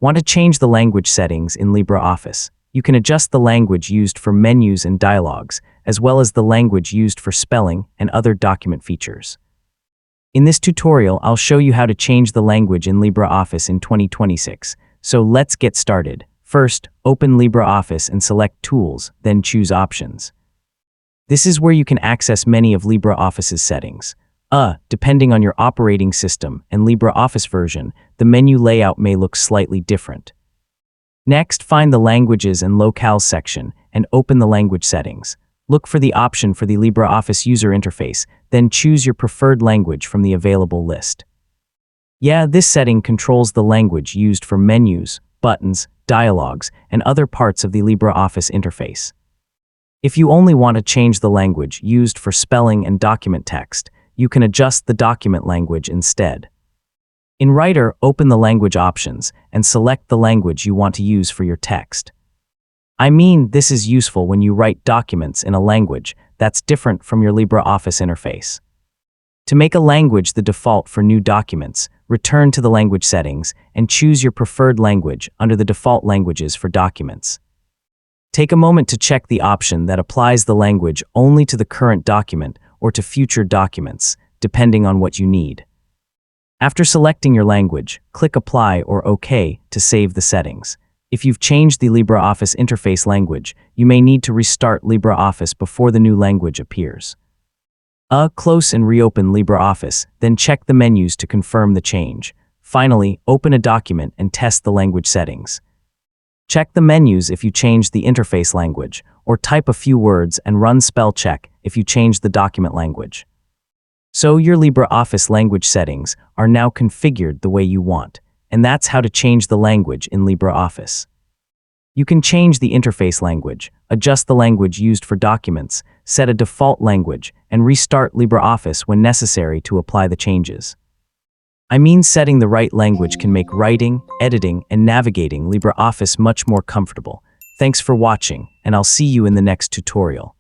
Want to change the language settings in LibreOffice? You can adjust the language used for menus and dialogues, as well as the language used for spelling and other document features. In this tutorial, I'll show you how to change the language in LibreOffice in 2026. So let's get started. First, open LibreOffice and select Tools, then choose Options. This is where you can access many of LibreOffice's settings. Depending on your operating system and LibreOffice version, the menu layout may look slightly different. Next, find the Languages and Locales section and open the language settings. Look for the option for the LibreOffice user interface, then choose your preferred language from the available list. This setting controls the language used for menus, buttons, dialogues, and other parts of the LibreOffice interface. If you only want to change the language used for spelling and document text, you can adjust the document language instead. In Writer, open the language options and select the language you want to use for your text. This is useful when you write documents in a language that's different from your LibreOffice interface. To make a language the default for new documents, return to the language settings and choose your preferred language under the default languages for documents. Take a moment to check the option that applies the language only to the current document or to future documents, depending on what you need. After selecting your language, click Apply or OK to save the settings. If you've changed the LibreOffice interface language, you may need to restart LibreOffice before the new language appears. Close and reopen LibreOffice, then check the menus to confirm the change. Finally, open a document and test the language settings. Check the menus if you change the interface language, or type a few words and run spell check if you change the document language. So your LibreOffice language settings are now configured the way you want, and that's how to change the language in LibreOffice. You can change the interface language, adjust the language used for documents, set a default language, and restart LibreOffice when necessary to apply the changes. Setting the right language can make writing, editing, and navigating LibreOffice much more comfortable. Thanks for watching, and I'll see you in the next tutorial.